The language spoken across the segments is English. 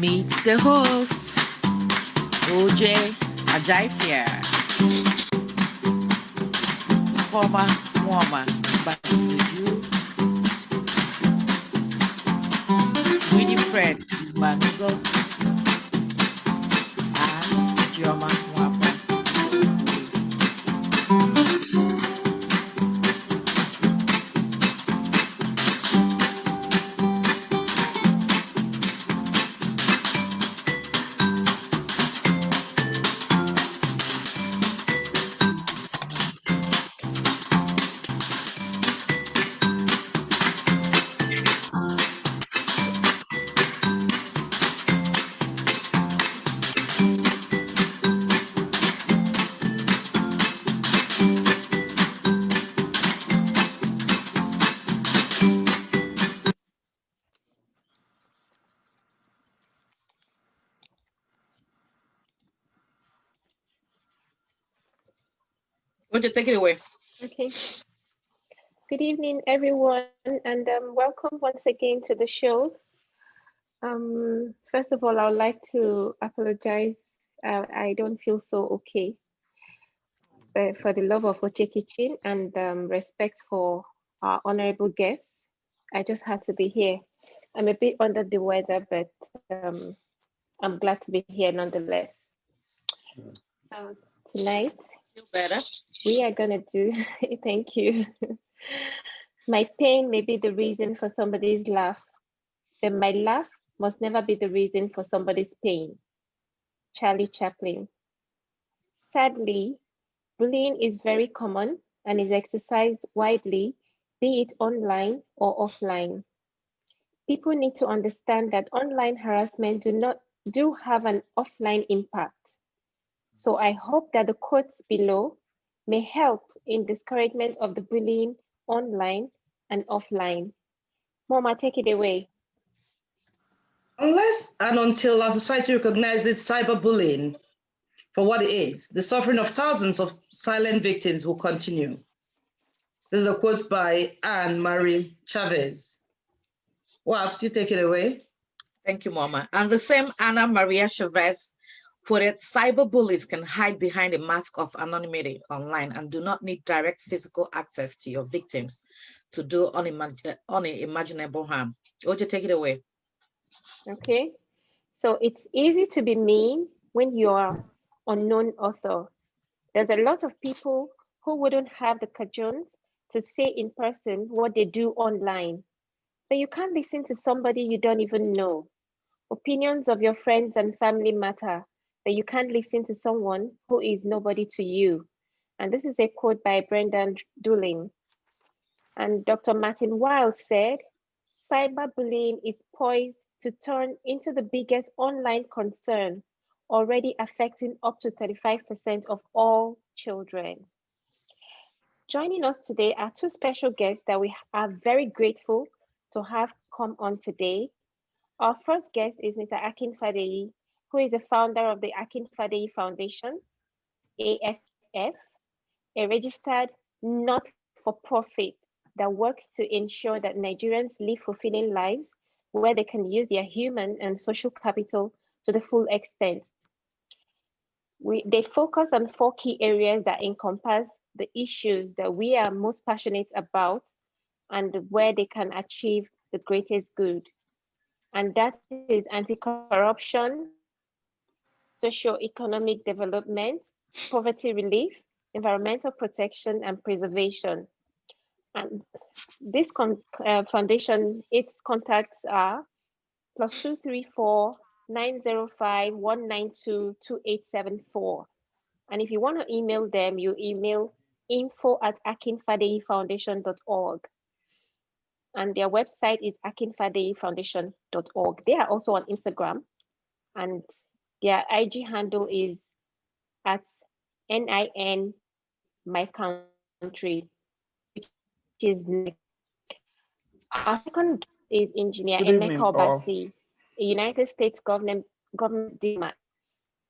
Meet the hosts, Oche Ajaifia, former Mwama Banjoju, Winifred Manugo, and Joma Mwapa. Oche, take it away. Okay. Good evening, everyone, and welcome once again to the show. First of all, I would like to apologize. I don't feel so okay. But for the love of Oche Kitchen and respect for our honorable guests, I just had to be here. I'm a bit under the weather, but I'm glad to be here nonetheless. So tonight, Feel better? we are gonna do, thank you. My pain may be the reason for somebody's laugh, but my laugh must never be the reason for somebody's pain. Charlie Chaplin. Sadly, bullying is very common and is exercised widely, be it online or offline. People need to understand that online harassment do have an offline impact. So I hope that the quotes below may help in discouragement of the bullying online and offline. Mama, take it away. Unless and until our society recognizes cyberbullying for what it is, the suffering of thousands of silent victims will continue. This is a quote by Anne-Marie Chavez. Waps, you take it away. Thank you, Mama. And the same Anna Maria Chavez quoted, cyberbullies can hide behind a mask of anonymity online and do not need direct physical access to your victims to do unimaginable harm. Oje, take it away. Okay, so it's easy to be mean when you're unknown author. There's a lot of people who wouldn't have the cajons to say in person what they do online. But you can't listen to somebody you don't even know. Opinions of your friends and family matter, but you can't listen to someone who is nobody to you. And this is a quote by Brendan Dooling. And Dr. Martin Wild said, cyberbullying is poised to turn into the biggest online concern, already affecting up to 35% of all children. Joining us today are two special guests that we are very grateful to have come on today. Our first guest is Mr. Akin Fadeyi, who is the founder of the Akin Fadeyi Foundation, AFF, a registered not-for-profit that works to ensure that Nigerians live fulfilling lives where they can use their human and social capital to the full extent. They focus on 4 key areas that encompass the issues that we are most passionate about and where they can achieve the greatest good. And that is anti-corruption, socio-economic development, poverty relief, environmental protection, and preservation. And this foundation, its contacts are +234 905 192 2874. And if you want to email them, you email info@akinfadeyifoundation.org. And their website is akinfadeyifoundation.org. They are also on Instagram, and their IG handle is at NIN My Country, which is our second guest is Engineer Emeka Obasi, a United States government diplomat,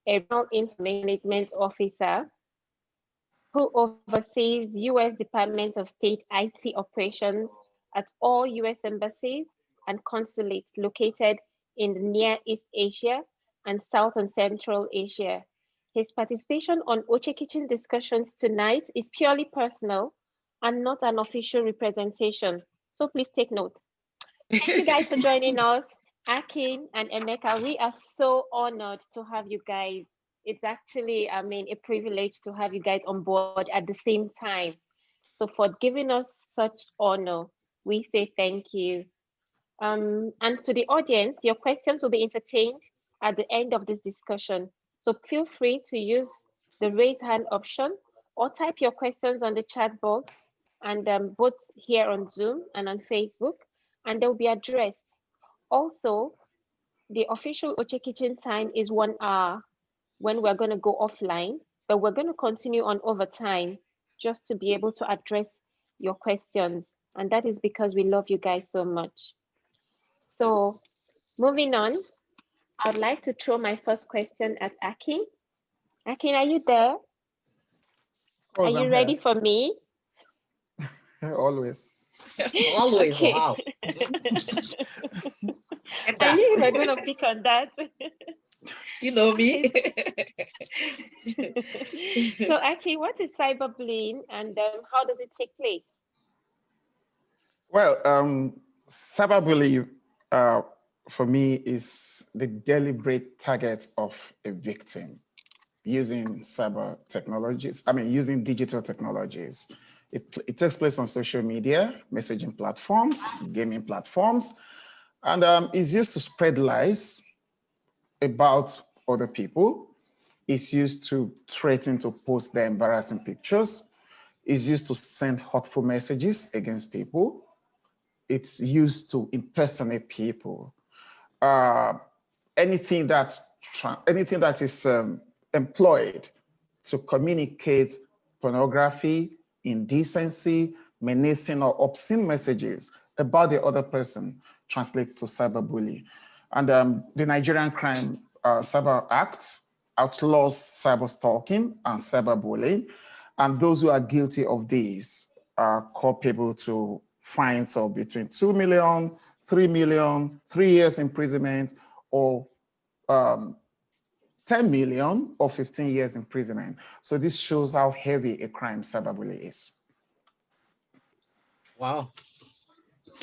a regional information management officer who oversees U.S. Department of State IT operations at all U.S. embassies and consulates located in the Near East Asia and South and Central Asia. His participation on Oche Kitchen discussions tonight is purely personal and not an official representation. So please take note. Thank you guys for joining us. Akin and Emeka, we are so honored to have you guys. It's actually, I mean, a privilege to have you guys on board at the same time. So for giving us such honor, we say thank you. And to the audience, your questions will be entertained at the end of this discussion. So feel free to use the raise hand option or type your questions on the chat box, and both here on Zoom and on Facebook, and they'll be addressed. Also, the official Oche Kitchen time is 1 hour when we're going to go offline, but we're going to continue on overtime just to be able to address your questions. And that is because we love you guys so much. So moving on, I'd like to throw my first question at Akin. Akin, are you there? Are you ready for me? Always. Always, Okay. wow. I knew you were going to pick on that. You know me. So, Aki, what is cyberbullying and how does it take place? Well, cyberbullying for me is the deliberate target of a victim using cyber technologies, using digital technologies. It takes place on social media, messaging platforms, gaming platforms, and is used to spread lies about other people. It's used to threaten to post their embarrassing pictures. It's used to send hurtful messages against people. It's used to impersonate people. Anything that is employed to communicate pornography, indecency, menacing, or obscene messages about the other person translates to cyberbullying. And the Nigerian Crime Cyber Act outlaws cyber stalking and cyberbullying, and those who are guilty of these are culpable to fines of between 2 million, 3 million, 3 years imprisonment, or 10 million or 15 years imprisonment. So this shows how heavy a crime cyberbullying is. Wow.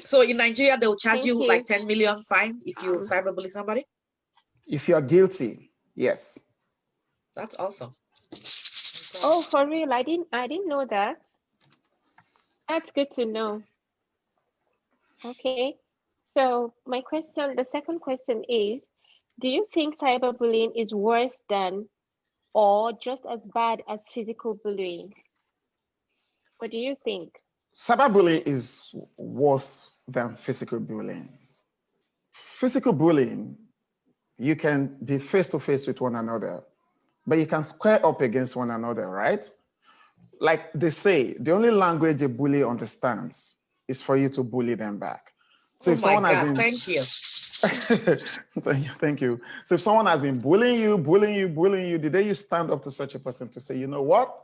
So in Nigeria, they'll charge Thank you you. like 10 million fine if you cyberbully somebody? If you are guilty, yes. That's awesome. Oh, for real? I didn't know that. That's good to know. Okay. So my question, the second question is, do you think cyberbullying is worse than or just as bad as physical bullying? What do you think? Cyberbullying is worse than physical bullying. Physical bullying, you can be face to face with one another, but you can square up against one another, right? Like they say, the only language a bully understands is for you to bully them back. So oh if someone my has God, been, thank you. thank you. So if someone has been bullying you, the day you stand up to such a person to say, you know what?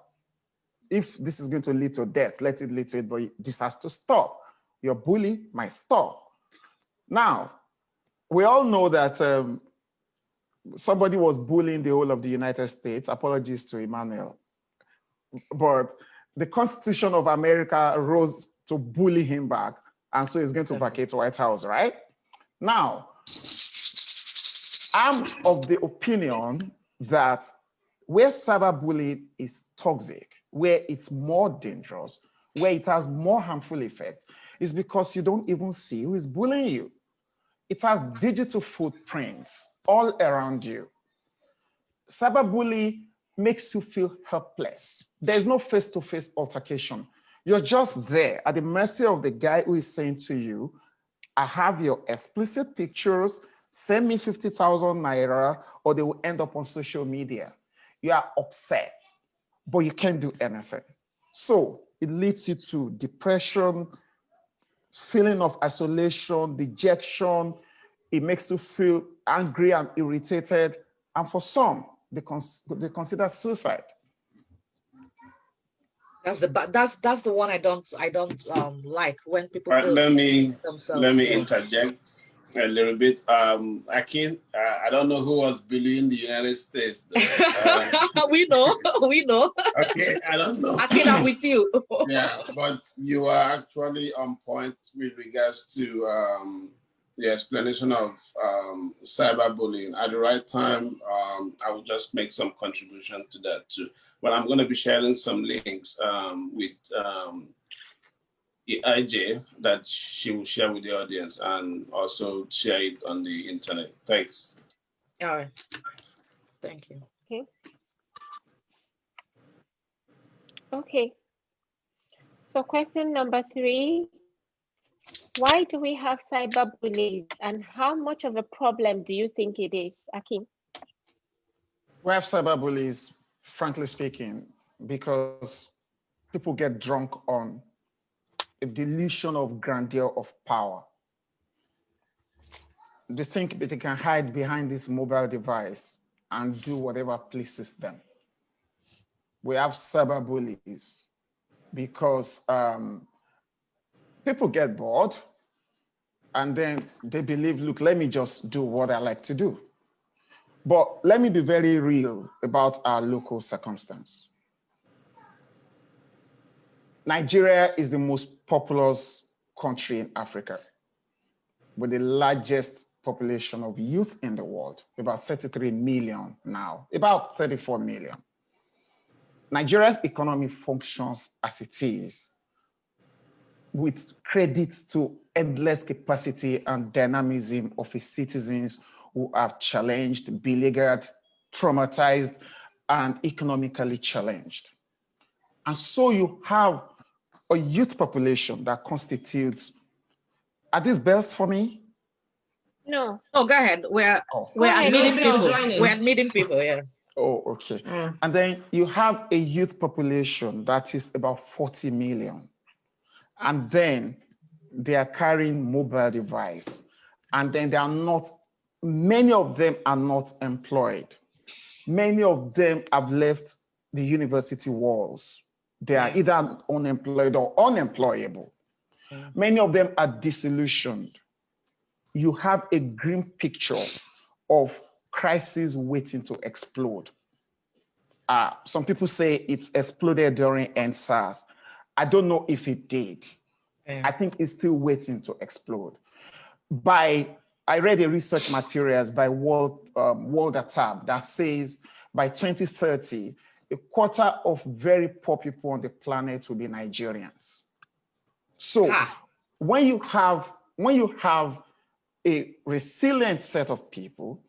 If this is going to lead to death, let it lead to it, but this has to stop. Your bully might stop. Now, we all know that somebody was bullying the whole of the United States. Apologies to Emmanuel. But the Constitution of America rose to bully him back. And so he's going to vacate White House, right? Now, I'm of the opinion that where cyberbullying is toxic, where it's more dangerous, where it has more harmful effects, is because you don't even see who is bullying you. It has digital footprints all around you. Cyberbullying makes you feel helpless. There's no face-to-face altercation. You're just there at the mercy of the guy who is saying to you, I have your explicit pictures, send me 50,000 naira, or they will end up on social media. You are upset, but you can't do anything. So it leads you to depression, feeling of isolation, dejection. It makes you feel angry and irritated. And for some, they consider suicide. That's that's the one I don't like when people Let me themselves. interject. A little bit. I can't. I don't know who was bullying the United States. We know, we know. Okay, I don't know. Akin, I'm with you. Yeah, but you are actually on point with regards to the explanation of cyberbullying. At the right time, I will just make some contribution to that too. But I'm going to be sharing some links with EIJ that she will share with the audience and also share it on the internet. Thanks. All right. Thank you. Okay. Okay. So question number 3, why do we have cyberbullies and how much of a problem do you think it is, Akin? We have cyberbullies, frankly speaking, because people get drunk on a delusion of grandeur of power. They think that they can hide behind this mobile device and do whatever pleases them. We have cyberbullies because people get bored and then they believe, look, let me just do what I like to do. But let me be very real about our local circumstance. Nigeria is the most populous country in Africa with the largest population of youth in the world, about 33 million now, about 34 million. Nigeria's economy functions as it is with credit to endless capacity and dynamism of its citizens who are challenged, beleaguered, traumatized, and economically challenged. And so you have a youth population that constitutes, are these bells for me? No. Oh, go ahead. We're ahead. admitting No, people. joining. We're admitting people, yeah. Oh, okay. And then you have a youth population that is about 40 million. And then they are carrying mobile device. And then they are not, many of them are not employed. Many of them have left the university walls. They are either unemployed or unemployable. Many of them are disillusioned. You have a grim picture of crisis waiting to explode. Some people say it's exploded during EndSARS. I don't know if it did. I think it's still waiting to explode. I read a research materials by Walter Tab that says by 2030, a quarter of very poor people on the planet will be Nigerians. So when you have a resilient set of people,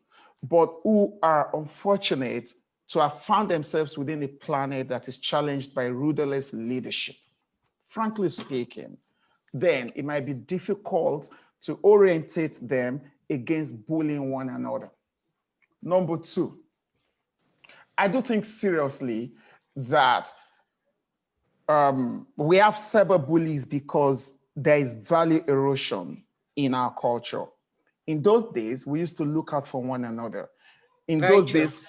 but who are unfortunate to have found themselves within a planet that is challenged by rudderless leadership, frankly speaking, then it might be difficult to orientate them against bullying one another. Number 2, I do think seriously that we have cyberbullies because there is value erosion in our culture. In those days, we used to look out for one another. In those days,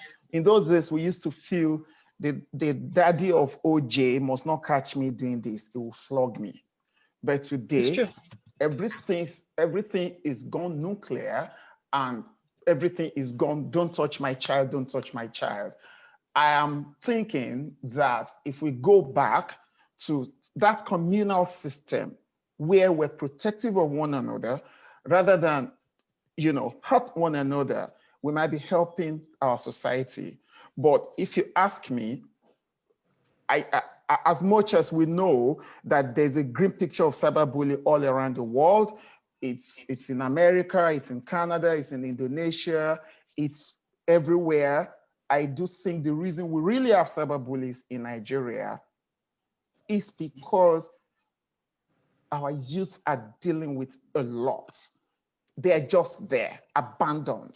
we used to feel the daddy of Oche must not catch me doing this, it will flog me. But today, everything is gone nuclear and everything is gone, don't touch my child, don't touch my child. I am thinking that if we go back to that communal system where we're protective of one another, rather than, hurt one another, we might be helping our society. But if you ask me, as much as we know that there's a grim picture of cyberbullying all around the world, it's in America, it's in Canada, it's in Indonesia, it's everywhere. I do think the reason we really have cyberbullies in Nigeria is because our youth are dealing with a lot. They're just there, abandoned,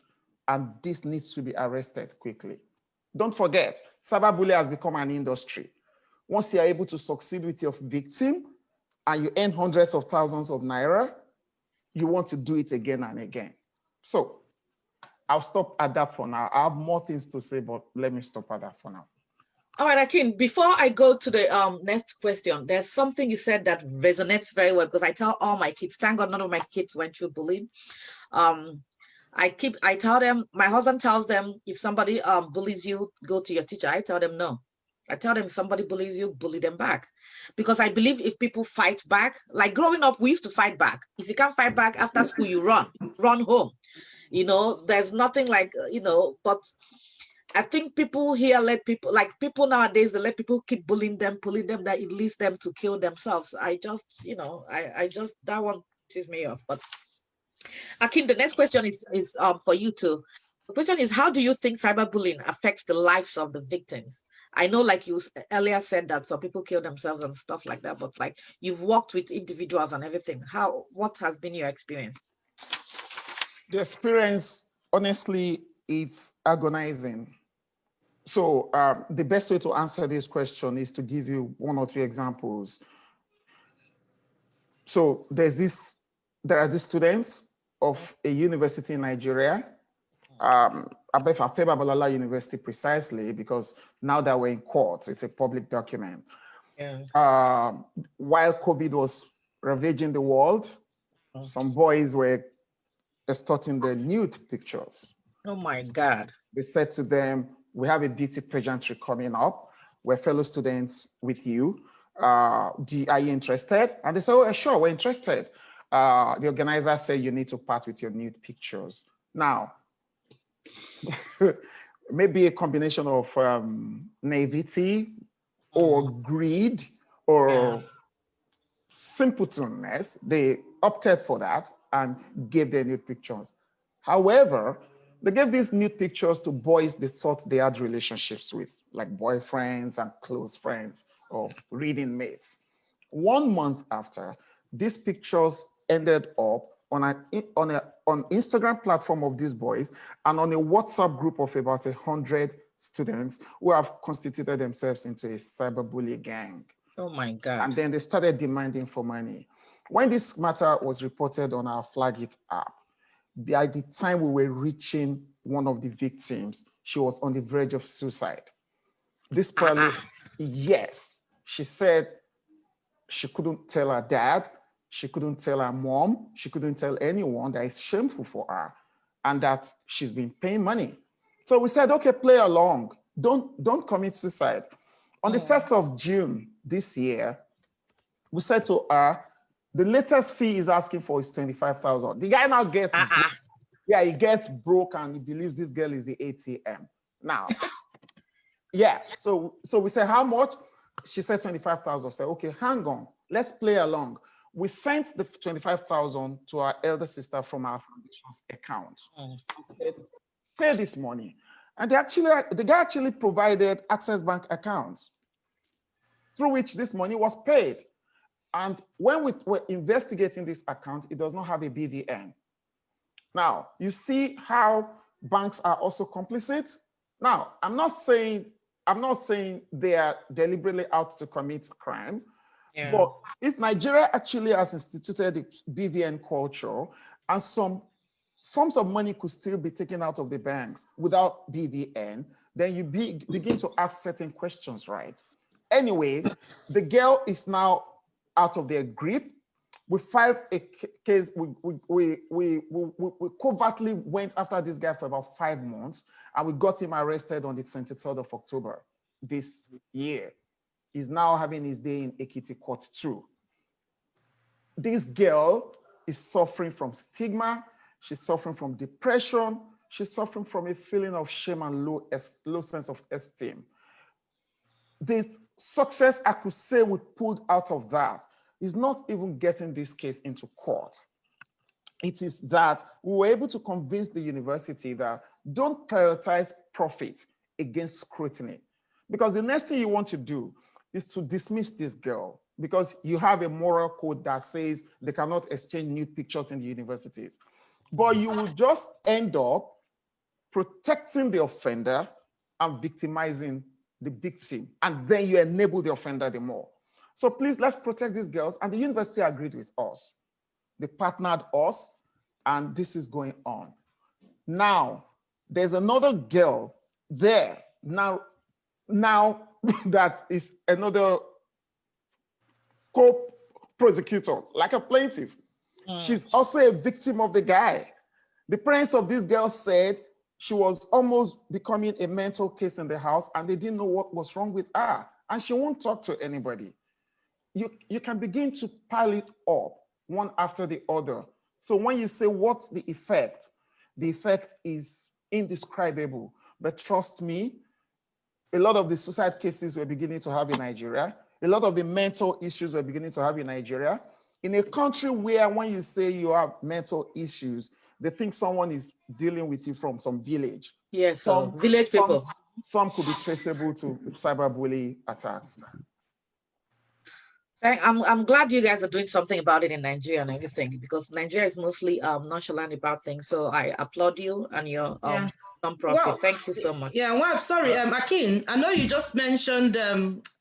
and this needs to be arrested quickly. Don't forget, cyberbullying has become an industry. Once you're able to succeed with your victim and you earn hundreds of thousands of naira, you want to do it again and again. So I'll stop at that for now. I have more things to say, but let me stop at that for now. All right, Akin, before I go to the next question, there's something you said that resonates very well because I tell all my kids, thank God none of my kids went through bullying. I tell them, my husband tells them, if somebody bullies you, go to your teacher. I tell them no. I tell them, if somebody bullies you, bully them back. Because I believe if people fight back, like growing up, we used to fight back. If you can't fight back after school, you run home. There's nothing like, but I think people here people nowadays, they let people keep bullying them, that it leads them to kill themselves. I just, that one pisses me off. But Akin, the next question is for you too. The question is, how do you think cyberbullying affects the lives of the victims? I know, like you earlier said, that some people kill themselves and stuff like that, but like you've worked with individuals and everything. What has been your experience? The experience, honestly, it's agonizing. So the best way to answer this question is to give you one or two examples. So there are these students of a university in Nigeria, Afeba Balala University precisely, because now that we're in court, it's a public document. Yeah. While COVID was ravaging the world, some boys were extorting their nude pictures. Oh my God. They said to them, we have a beauty pageantry coming up. We're fellow students with you. Are you interested? And they said, oh, sure, we're interested. The organizer said you need to part with your nude pictures. Now, maybe a combination of naivety or greed or simpletonness, they opted for that and gave their nude pictures. However, they gave these nude pictures to boys they thought they had relationships with, like boyfriends and close friends or reading mates. 1 month after, these pictures ended up on an Instagram platform of these boys and on a WhatsApp group of about 100 students who have constituted themselves into a cyberbully gang. Oh my God. And then they started demanding for money. When this matter was reported on our Flag It app, by the time we were reaching one of the victims, she was on the verge of suicide. This person, yes, she said she couldn't tell her dad, she couldn't tell her mom, she couldn't tell anyone, that it's shameful for her and that she's been paying money. So we said, okay, play along. Don't commit suicide. On the 1st of June this year, we said to her, the latest fee is asking for is 25,000. The guy now gets, he gets broke and he believes this girl is the ATM. Now, so we said, how much? She said 25,000. Said, okay, hang on, let's play along. We sent the 25,000 to our elder sister from our foundation's account. Said, pay this money. And the guy actually provided Access Bank accounts through which this money was paid. And when we were investigating this account, it does not have a BVN. Now, you see how banks are also complicit? Now, I'm not saying they are deliberately out to commit crime, but if Nigeria actually has instituted the BVN culture and some forms of money could still be taken out of the banks without BVN, then you begin to ask certain questions, right? Anyway, the girl is now out of their grip. We filed a case. We covertly went after this guy for about 5 months, and we got him arrested on the 23rd of October this year. He's now having his day in Ekiti court too. This girl is suffering from stigma. She's suffering from depression. She's suffering from a feeling of shame and low sense of esteem. The success I could say we pulled out of that is not even getting this case into court. It is that we were able to convince the university that don't prioritize profit against scrutiny. Because the next thing you want to do is to dismiss this girl because you have a moral code that says they cannot exchange nude pictures in the universities. But you will just end up protecting the offender and victimizing the victim. And then you enable the offender the more. So please, let's protect these girls. And the university agreed with us. They partnered us, and this is going on. Now, there's another girl there now that is another co-prosecutor, like a plaintiff. She's also a victim of the guy. The parents of this girl said she was almost becoming a mental case in the house and they didn't know what was wrong with her. And she won't talk to anybody. You can begin to pile it up one after the other. So when you say what's the effect is indescribable. But trust me, a lot of the suicide cases we're beginning to have in Nigeria, a lot of the mental issues we're beginning to have in Nigeria, in a country where when you say you have mental issues, they think someone is dealing with you from some village. Yes, so village people. Some could be traceable to cyberbullying attacks. I'm glad you guys are doing something about it in Nigeria and everything, because Nigeria is mostly nonchalant about things. So I applaud you and your nonprofit. Well, thank you so much. Yeah, well, sorry, Akin, I know you just mentioned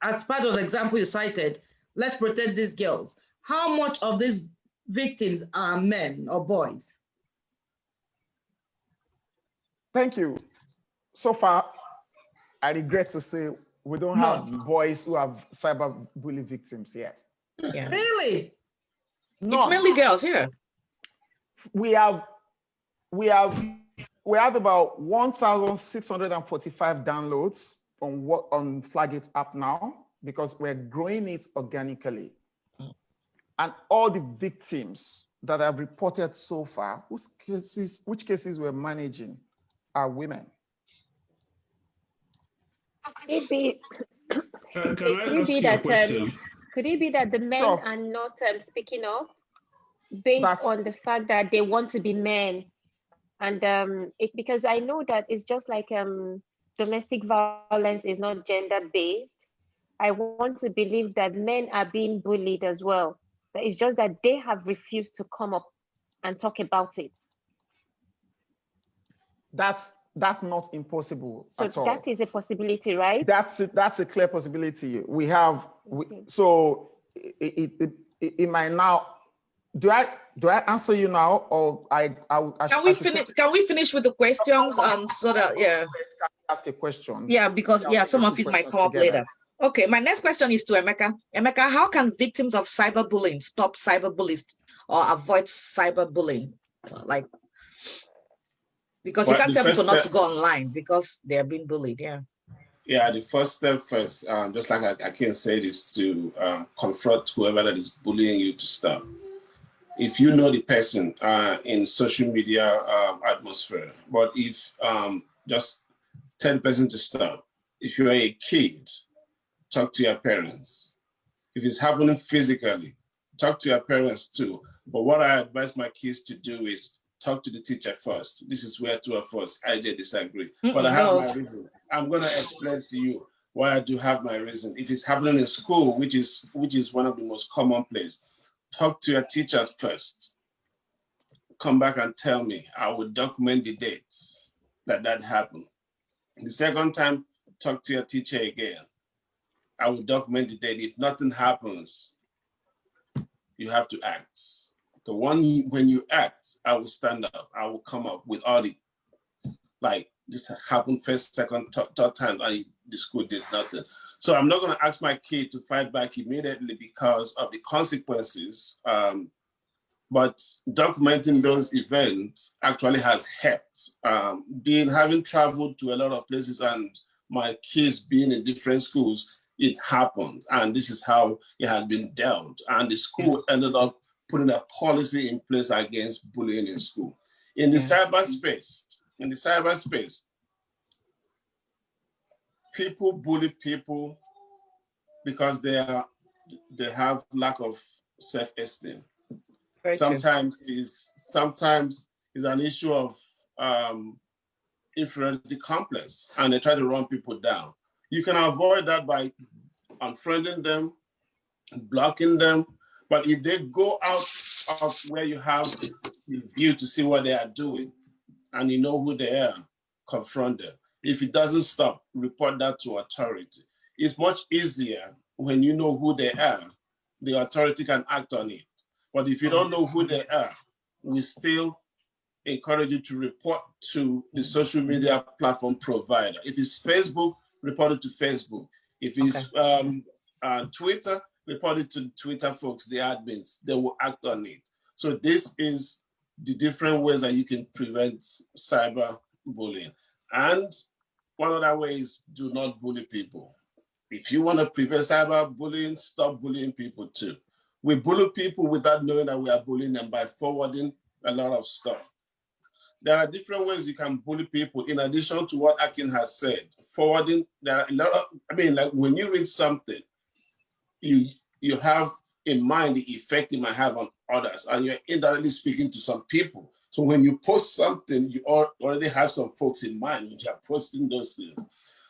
as part of the example you cited, let's protect these girls. How much of these victims are men or boys? Thank you. So far, I regret to say we don't have boys who have cyberbully victims yet. Yeah. Really? No. It's mainly girls here. We have about 1,645 downloads on Flagit app now, because we're growing it organically. And all the victims that I've reported so far, which cases we're managing, are women. Could it be, Can I ask you a question? Could it be that the men are not speaking up based on the fact that they want to be men? And because I know that it's just like domestic violence is not gender-based. I want to believe that men are being bullied as well. But it's just that they have refused to come up and talk about it. That's not impossible at all. That is a possibility, right? That's a clear possibility. We have so it might now. Do I answer you now, or can we finish with the questions so that ask a question? Yeah, because some of it might come up later. Okay, my next question is to Emeka. Emeka, how can victims of cyberbullying stop cyberbullies or avoid cyberbullying? Because you can't tell people not to go online because they are being bullied. Yeah, the first step first, just like I can say, is to confront whoever that is bullying you to stop. If you know the person in social media atmosphere, but if just tell the person to stop. If you're a kid, talk to your parents. If it's happening physically, talk to your parents too. But what I advise my kids to do is talk to the teacher first. This is where two of us, I did disagree. But I have my reason. I'm gonna explain to you why I do have my reason. If it's happening in school, which is one of the most common places, talk to your teachers first. Come back and tell me. I will document the dates that happened. The second time, talk to your teacher again. I will document the date. If nothing happens, you have to act. When you act, I will stand up. I will come up with all the, like, this happened first, second, third time, and the school did nothing. So I'm not gonna ask my kid to fight back immediately because of the consequences. But documenting those events actually has helped. Having traveled to a lot of places and my kids being in different schools, it happened. And this is how it has been dealt. And the school ended up putting a policy in place against bullying in school. In the cyberspace, people bully people because they have lack of self-esteem. Sometimes it's an issue of inferiority complex, and they try to run people down. You can avoid that by unfriending them, blocking them. But if they go out of where you have the view to see what they are doing, and you know who they are, confront them. If it doesn't stop, report that to authority. It's much easier when you know who they are. The authority can act on it. But if you don't know who they are, we still encourage you to report to the social media platform provider. If it's Facebook, report it to Facebook. If it's Twitter, report it to Twitter folks, the admins. They will act on it. So this is the different ways that you can prevent cyberbullying. And one other way is do not bully people. If you want to prevent cyberbullying, stop bullying people too. We bully people without knowing that we are bullying them by forwarding a lot of stuff. There are different ways you can bully people in addition to what Akin has said. Forwarding, there are a lot of, like when you read something, you have in mind the effect it might have on others, and you're indirectly speaking to some people. So when you post something, you already have some folks in mind when you're posting those things.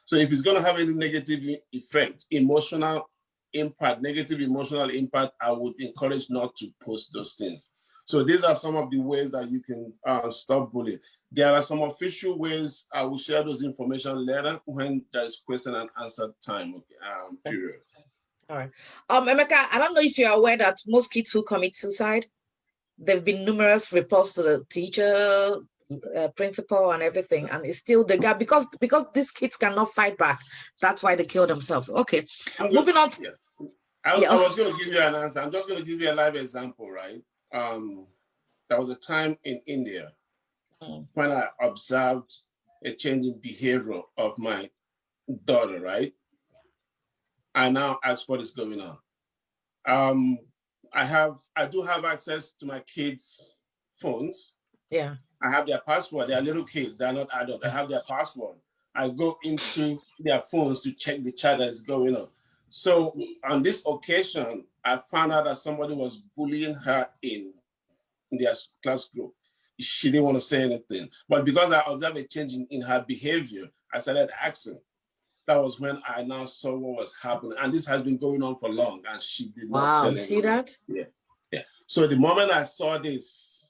So if it's going to have any negative effect, emotional impact, negative emotional impact, I would encourage not to post those things. So these are some of the ways that you can stop bullying. There are some official ways. I will share those information later when there is question and answer time, period. All right. Emeka, I don't know if you're aware that most kids who commit suicide, there have been numerous reports to the teacher, principal, and everything, and it's still the gap because these kids cannot fight back. That's why they kill themselves. Okay. Moving on. I was going to give you an answer. I'm just going to give you a live example, right? There was a time in India when I observed a change in behavior of my daughter, right? I now ask what is going on. I do have access to my kids' phones. Yeah. I have their password. They are little kids. They're not adults. I have their password. I go into their phones to check the chat that is going on. So on this occasion, I found out that somebody was bullying her in their class group. She didn't want to say anything. But because I observed a change in her behavior, I started asking. That was when I now saw what was happening. And this has been going on for long, and she did not tell anyone. See that? Yeah. So the moment I saw this,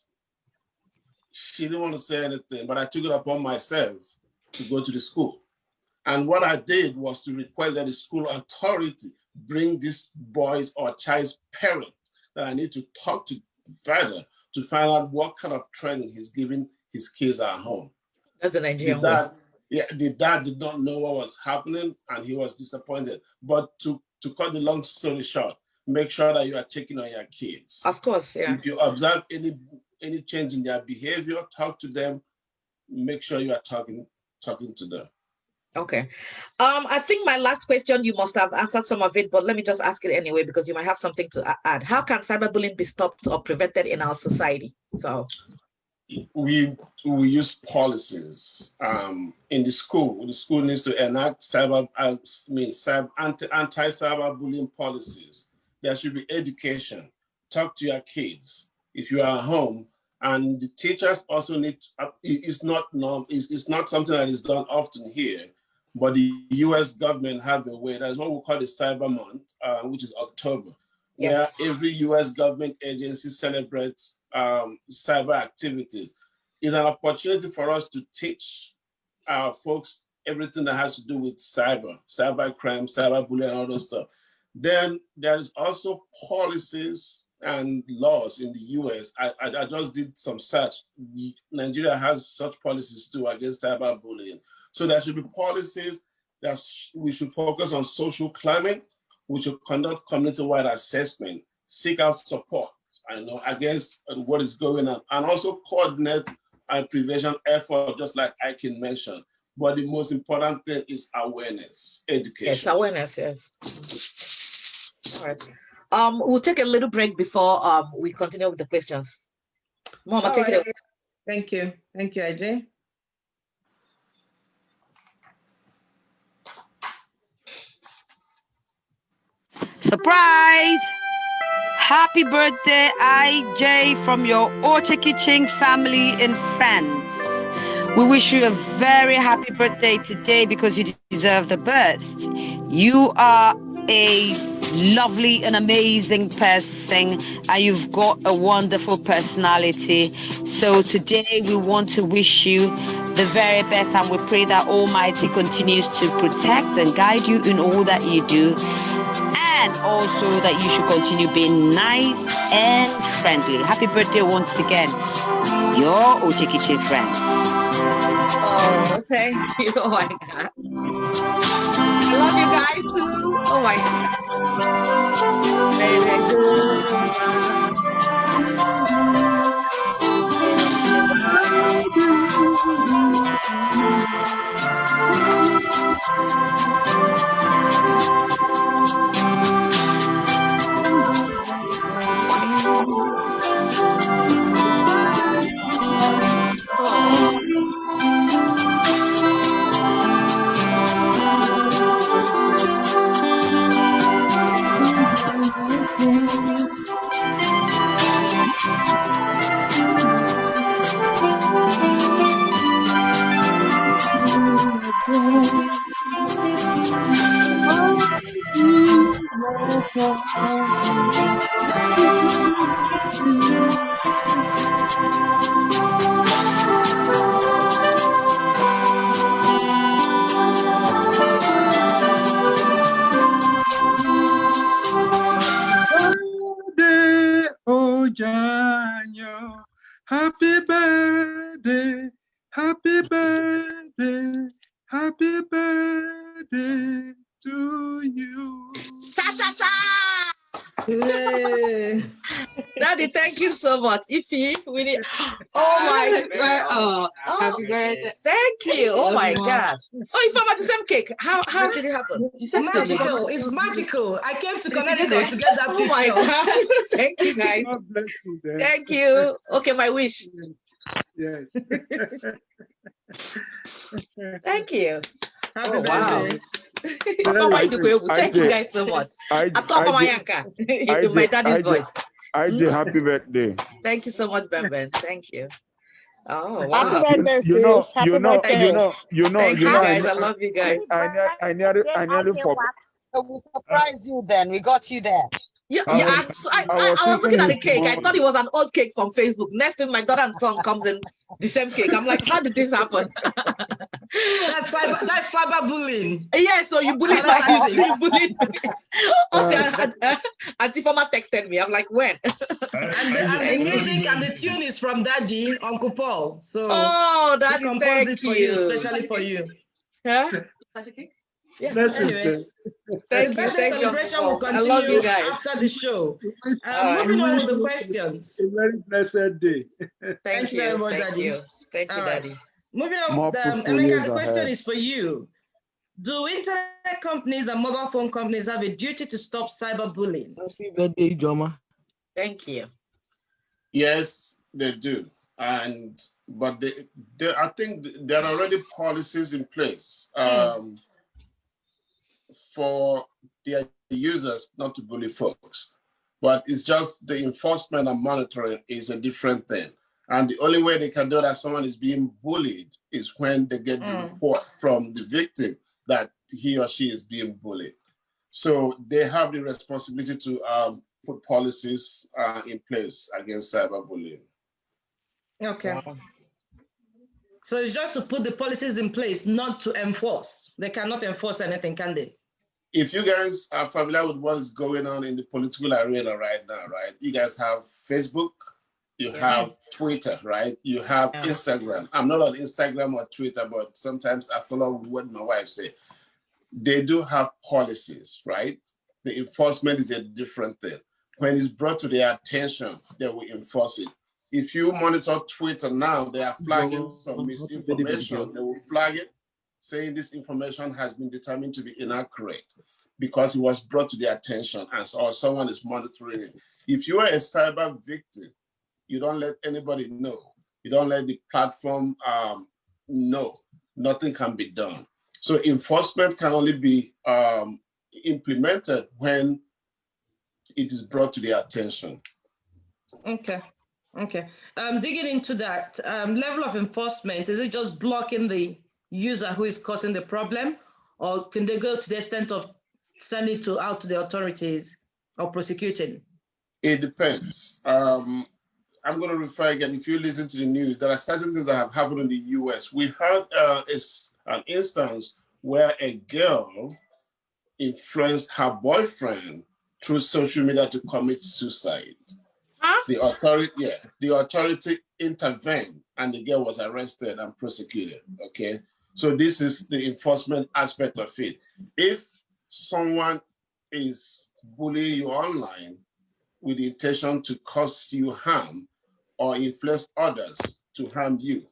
she didn't want to say anything, but I took it upon myself to go to the school. And what I did was to request that the school authority bring this boy's or child's parent that I need to talk to further to find out what kind of training he's giving his kids at home. That's the Nigerian way. The dad did not know what was happening, and he was disappointed. But to cut the long story short, make sure that you are checking on your kids. Of course, yeah. If you observe any change in their behavior, talk to them. Make sure you are talking to them. Okay. I think my last question, you must have answered some of it, but let me just ask it anyway, because you might have something to add. How can cyberbullying be stopped or prevented in our society? So we use policies in the school. The school needs to enact anti-cyberbullying policies. There should be education. Talk to your kids if you are at home, and the teachers also need. It's not something that is done often here, but the U.S. government have a way. That's what we call the Cyber Month, which is October, where every U.S. government agency celebrates cyber activities. Is an opportunity for us to teach our folks everything that has to do with cyber crime, cyberbullying, and all those stuff. Then there is also policies and laws in the US. I just did some search. Nigeria has such policies too against cyberbullying. So there should be policies that we should focus on social climate. We should conduct community-wide assessment, seek out support, against what is going on, and also coordinate our prevention effort, just like I can mention. But the most important thing is awareness, education. Yes, awareness, yes. All right. We'll take a little break before we continue with the questions. Mama, take it away. Thank you. Thank you, Ajay. Surprise! Happy birthday, IJ, from your Oche Kitchen family and friends. We wish you a very happy birthday today because you deserve the best. You are a lovely and amazing person, and you've got a wonderful personality. So today we want to wish you the very best, and we pray that Almighty continues to protect and guide you in all that you do. And also that you should continue being nice and friendly. Happy birthday once again, your Oche Kitchen friends. Oh, thank you. Oh my God. I love you guys too. Oh my God. Very good. Ojanyo, happy birthday, happy birthday, happy birthday to you. Yay. Daddy, thank you so much. Ify, we need. Oh my God! Happy birthday. Thank you. Oh my God! Oh, if I'm at the same cake, how did it happen? You said Magical. It's magical. I came to Connecticut to get that Oh picture. my God! Thank you, guys. God bless you, then. Thank you. Okay, my wish. Yes. Thank you. Happy Oh wow! birthday. Thank you guys so much. I talk my yanka in my daddy's voice. IJ, happy birthday. Thank you so much, Ben Ben. Thank you. Oh Happy wow! birthday, sis. Happy birthday. Thank you guys. I love you guys. I nearly forgot. We surprised you then. We got you there. Yeah, I was looking at the cake. I thought it was an old cake from Facebook. Next thing, my daughter and son comes in the same cake. I'm like, how did this happen? That's cyber bullying. Yeah, so you bullied you bullied me. Also, Auntie Former texted me. I'm like, when? And the music and the tune is from Daddy, Uncle Paul. So Daddy, thank you. Especially for you. Huh? Yeah. Anyway, thank you. Celebration will continue. I love you guys. After the show. Moving on with the questions. A very blessed day. Thank you very much, Daddy. Thank you, Daddy. Moving on, Emeka, the question is for you. Do internet companies and mobile phone companies have a duty to stop cyberbullying? Happy birthday, Joma. Thank you. Yes, they do. But I think there are already policies in place for their users not to bully folks. But it's just the enforcement and monitoring is a different thing. And the only way they can do that someone is being bullied is when they get the report from the victim that he or she is being bullied. So they have the responsibility to put policies in place against cyberbullying. Okay. Wow. So it's just to put the policies in place, not to enforce. They cannot enforce anything, can they? If you guys are familiar with what is going on in the political arena right now, right? You guys have Facebook, you have Twitter, right? You have Instagram. I'm not on Instagram or Twitter, but sometimes I follow what my wife says. They do have policies, right? The enforcement is a different thing. When it's brought to their attention, they will enforce it. If you monitor Twitter now, they are flagging some misinformation. They will flag it, saying this information has been determined to be inaccurate because it was brought to their attention or someone is monitoring it. If you are a cyber victim, you don't let anybody know. You don't let the platform know. Nothing can be done. So enforcement can only be implemented when it is brought to their attention. Okay. Digging into that, level of enforcement, is it just blocking the user who is causing the problem, or can they go to the extent of sending it out to the authorities or prosecuting? It depends. I'm going to refer again, if you listen to the news, there are certain things that have happened in the US. We had an instance where a girl influenced her boyfriend through social media to commit suicide. Huh? The authority intervened and the girl was arrested and prosecuted, okay? So this is the enforcement aspect of it. If someone is bullying you online with the intention to cause you harm or influence others to harm you,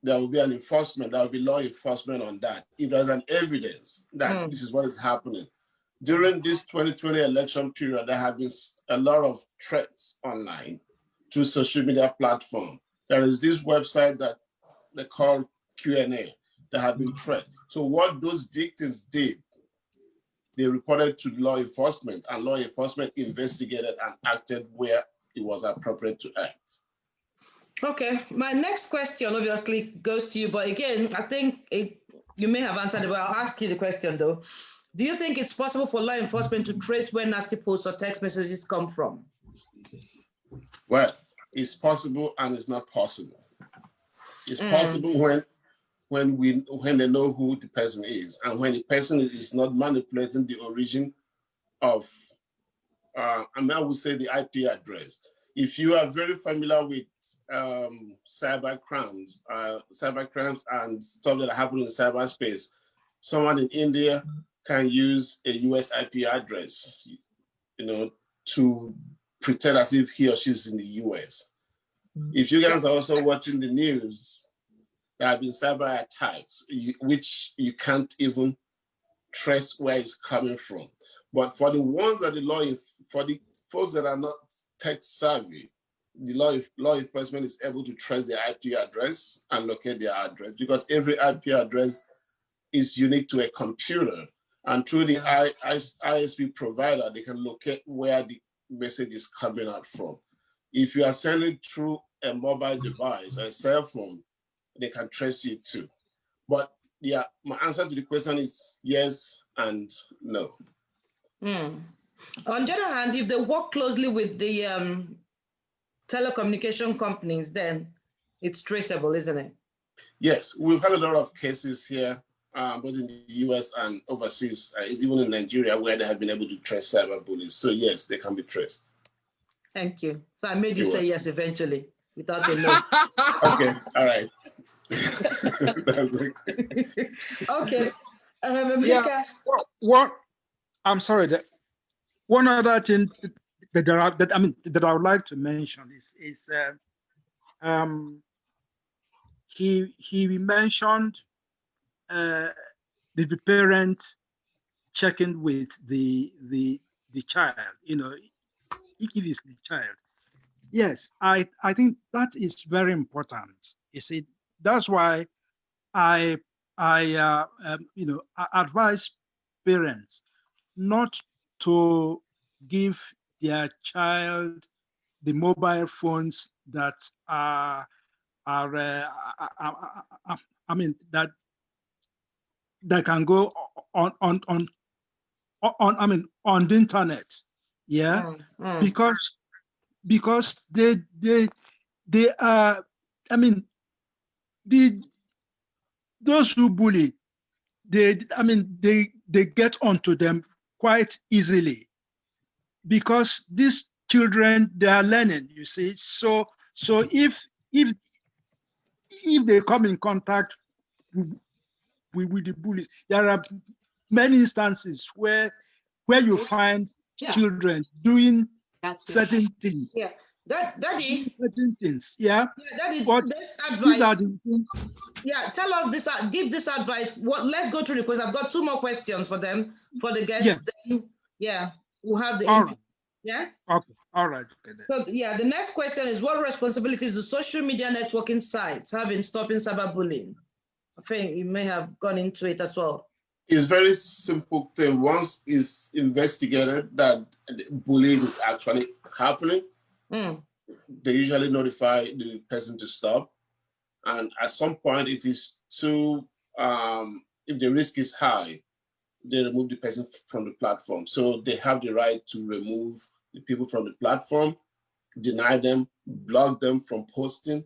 there will be an enforcement, there will be law enforcement on that. If there's an evidence that this is what is happening. During this 2020 election period, there have been a lot of threats online through social media platform. There is this website that they call Q&A that have been threatened. So what those victims did, they reported to law enforcement and law enforcement investigated and acted where it was appropriate to act. Okay, my next question obviously goes to you, but again, I think you may have answered it, but I'll ask you the question though. Do you think it's possible for law enforcement to trace where nasty posts or text messages come from? Well, it's possible and it's not possible. It's possible when they know who the person is, and when the person is not manipulating the origin of, I would say the IP address. If you are very familiar with cyber crimes and stuff that happen in cyberspace, someone in India can use a US IP address, to pretend as if he or she's in the US. If you guys are also watching the news, there have been cyber attacks, which you can't even trace where it's coming from. But for the ones that for the folks that are not tech savvy, the law enforcement is able to trace their IP address and locate their address, because every IP address is unique to a computer. And through the ISP provider, they can locate where the message is coming out from. If you are sending through a mobile device, a cell phone, they can trace you too. But yeah, my answer to the question is yes and no. On the other hand, if they work closely with the telecommunication companies, then it's traceable, isn't it? Yes, we've had a lot of cases here, both in the US and overseas, even in Nigeria, where they have been able to trace cyber bullies. So yes, they can be traced. Thank you. So I made you say yes eventually without a no. Okay, all right. Okay. Yeah. What? I'm sorry. One other thing that I would like to mention is he mentioned the parent checking with the child, if it's the child. Yes, I think that is very important. You see, that's why I advise parents not to give their child the mobile phones that that can go on the internet. Yeah, because they are, those who bully, they get onto them quite easily, because these children, they are learning, you see. So if they come in contact with the bullies, there are many instances where you find children doing certain things. Yeah, Daddy. Certain things. Yeah. Daddy, but this advice. Yeah, tell us this. Give this advice. Let's go through the questions. I've got 2 more questions for them, for the guests. Yeah, we'll have the input. Yeah. Okay. All right. Okay, so yeah, the next question is: what responsibilities do social media networking sites have in stopping cyberbullying? I think you may have gone into it as well. It's very simple thing. Once it's investigated that bullying is actually happening, they usually notify the person to stop. And at some point, if it's too, if the risk is high, they remove the person from the platform. So they have the right to remove the people from the platform, deny them, block them from posting.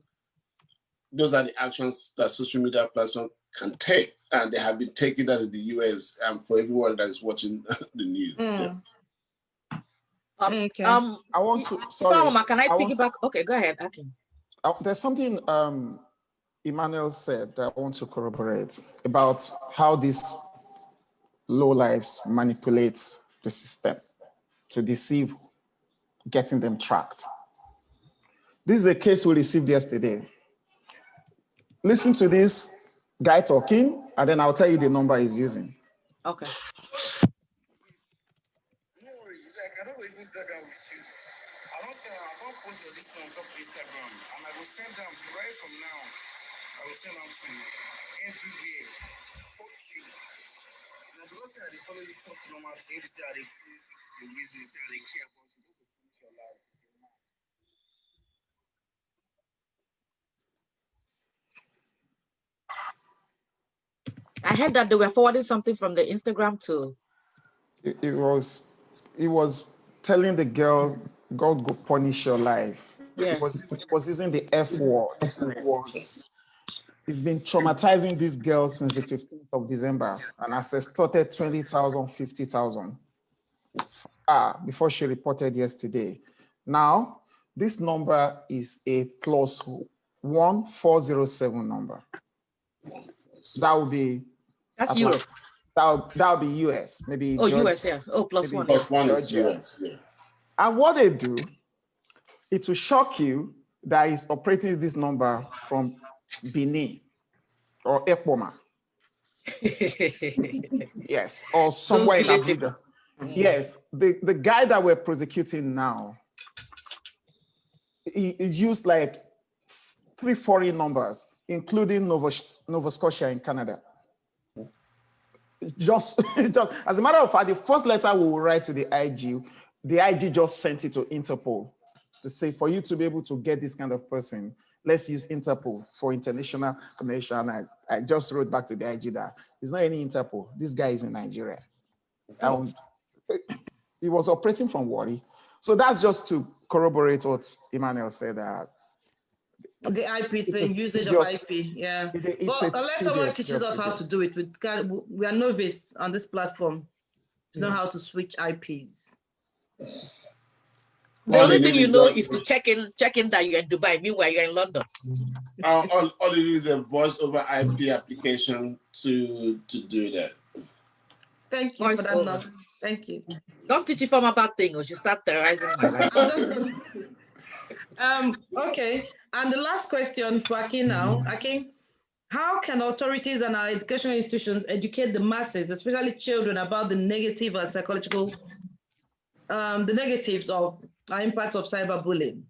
Those are the actions that social media platforms can take. And they have been taking that in the US for everyone that is watching the news. Yeah. Okay. I want to, sorry. Can I piggyback? Okay, go ahead, Akin. There's something Emmanuel said that I want to corroborate about how these lowlifes manipulate the system to deceive, getting them tracked. This is a case we received yesterday. Listen to this guy talking, and then I'll tell you the number he's using. Okay. No worry, I don't even drag out with you. I don't post your this on top of Instagram, and I will send them to right from now. I will send them to you everywhere. Fuck you. Now because they follow you talk normal thing, they say they put the reason, say they care about you, don't finish your life. I heard that they were forwarding something from the Instagram to It was telling the girl, God go punish your life. Yes. It was using the F word. It's been traumatizing this girl since the 15th of December and has extorted 20,000, 50,000 before she reported yesterday. Now, this number is a plus 1407 number. That would be that's Europe. That would be US, maybe Georgia, US, yeah. Plus one. Plus one is Georgia. US, yeah. And what they do, it will shock you that is operating this number from Benin or Ekpoma. Yes, or somewhere in Abuja. Yes, the guy that we're prosecuting now, he used like 3 foreign numbers, including Nova Scotia in Canada. Just as a matter of fact, the first letter we will write to the IG just sent it to Interpol to say, for you to be able to get this kind of person, let's use Interpol for international connection. And I just wrote back to the IG that there's not any Interpol. This guy is in Nigeria. He was operating from Wari. So that's just to corroborate what Emmanuel said. The IP thing, usage of IP, yeah. But unless someone teaches us how to do it, we are novice on this platform to know how to switch IPs. The only thing you know is to check in that you're in Dubai, meanwhile you're in London. All you need is a voice over IP application to do that. Thank you for that knowledge. Thank you. Don't teach Ifeoma about things or she start terrorizing my life. Okay, and the last question for Akin now. Akin, how can authorities and our educational institutions educate the masses, especially children, about the negative and psychological, the negatives of impact of cyberbullying?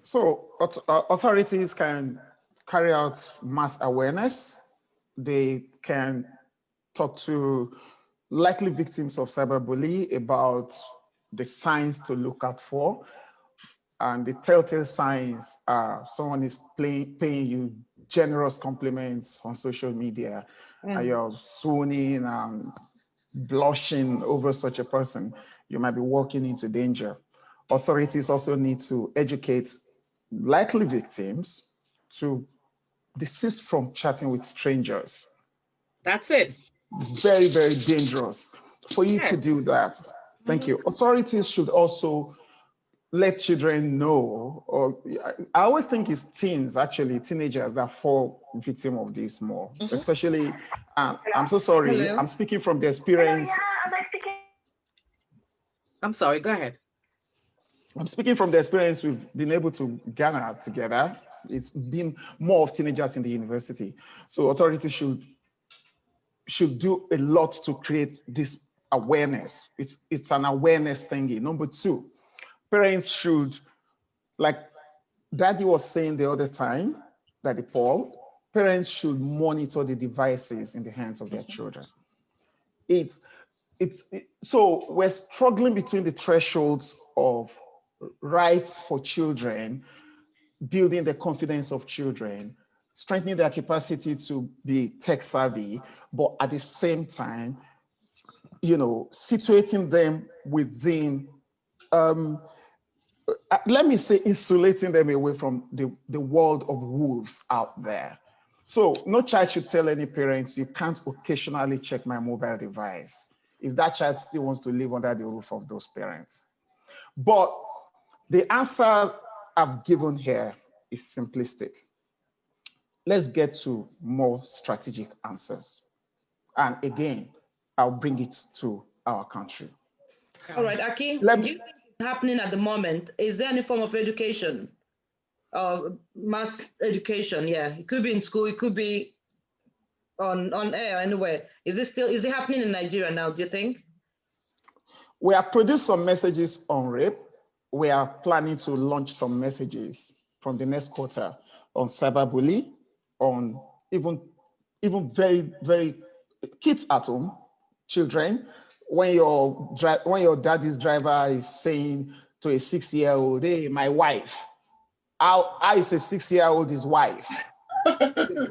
So authorities can carry out mass awareness. They can talk to likely victims of cyberbullying about the signs to look out for. And the telltale signs are someone is paying you generous compliments on social media, and you're swooning and blushing over such a person. You might be walking into danger. Authorities also need to educate likely victims to desist from chatting with strangers. That's it. Very, very dangerous for you to do that. Thank you. Authorities should also let children know, or I always think it's teenagers that fall victim of this more, especially, I'm so sorry, hello? I'm speaking from the experience. I'm sorry, go ahead. I'm speaking from the experience we've been able to garner together. It's been more of teenagers in the university. So authorities should do a lot to create this awareness. It's an awareness thingy. Number two, parents should, like Daddy was saying the other time, Daddy Paul, parents should monitor the devices in the hands of their children. So we're struggling between the thresholds of rights for children, building the confidence of children, strengthening their capacity to be tech savvy, but at the same time, situating them within, let me say, insulating them away from the world of wolves out there. So no child should tell any parents, you can't occasionally check my mobile device, if that child still wants to live under the roof of those parents. But the answer I've given here is simplistic. Let's get to more strategic answers. And again, I'll bring it to our country. All right, Aki, do you think it's happening at the moment? Is there any form of education, mass education? Yeah, it could be in school, it could be on air, anywhere. Is it happening in Nigeria now, do you think? We have produced some messages on rape. We are planning to launch some messages from the next quarter on cyberbullying, on even very, very kids at home, children. When your daddy's driver is saying to a 6-year-old, hey, my wife, how is a 6-year-old his wife?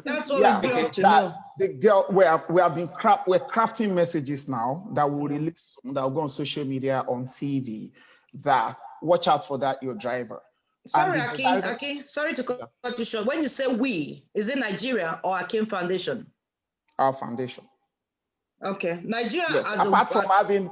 That's what we've got to know. The girl, we're crafting messages now that will release, that will go on social media, on TV, that watch out for that, your driver. Sorry, Akin, sorry to cut you short. When you say we, is it Nigeria or Akin Foundation? Our foundation. Okay, Nigeria. Yes. Apart from having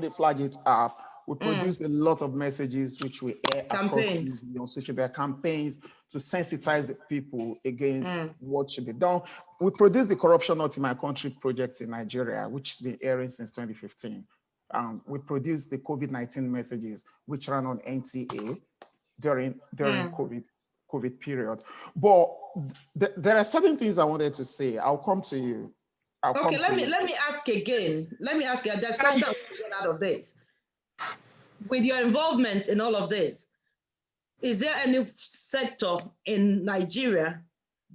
the Flagit app, we produce a lot of messages which we air across TV, on social media, campaigns to sensitize the people against what should be done. We produce the Corruption Not in My Country project in Nigeria, which has been airing since 2015. We produced the COVID-19 messages, which ran on NTA during COVID period. But there are certain things I wanted to say. I'll come to you. Okay, let me ask again. There's something I want to get out of this. With your involvement in all of this, is there any sector in Nigeria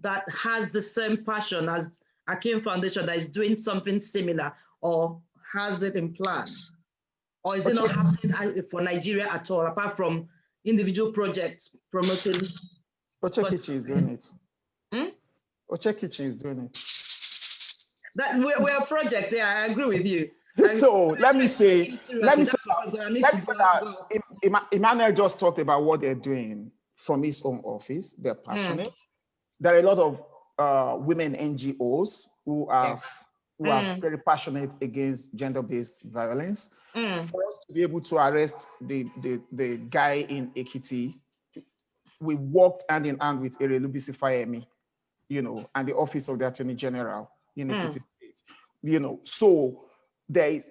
that has the same passion as Akin Foundation that is doing something similar, or has it in plan? Or is it not happening for Nigeria at all, apart from individual projects promoting? Oche Kitchen is doing it. Oche Kitchen is doing it. That we're a project, yeah, I agree with you. So let me say that Emmanuel just talked about what they're doing from his own office. They're passionate. There are a lot of women NGOs who are very passionate against gender-based violence. For us to be able to arrest the guy in Ekiti, we worked hand in hand with Erelubisi Fayemi, and the Office of the Attorney General in Ekiti State. So there is,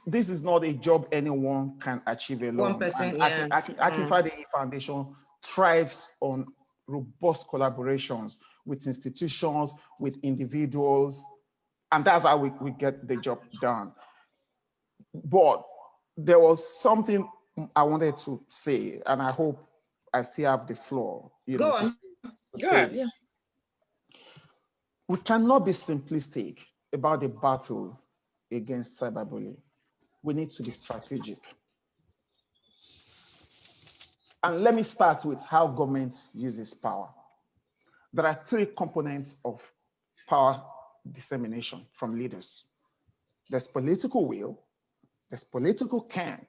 this is not a job anyone can achieve alone. One person, Akin Foundation thrives on robust collaborations with institutions, with individuals, and that's how we get the job done. But there was something I wanted to say, and I hope I still have the floor. Go on. Go ahead, yeah. We cannot be simplistic about the battle against cyberbullying. We need to be strategic. And let me start with how government uses power. There are three components of power dissemination from leaders. There's political will, there's political can,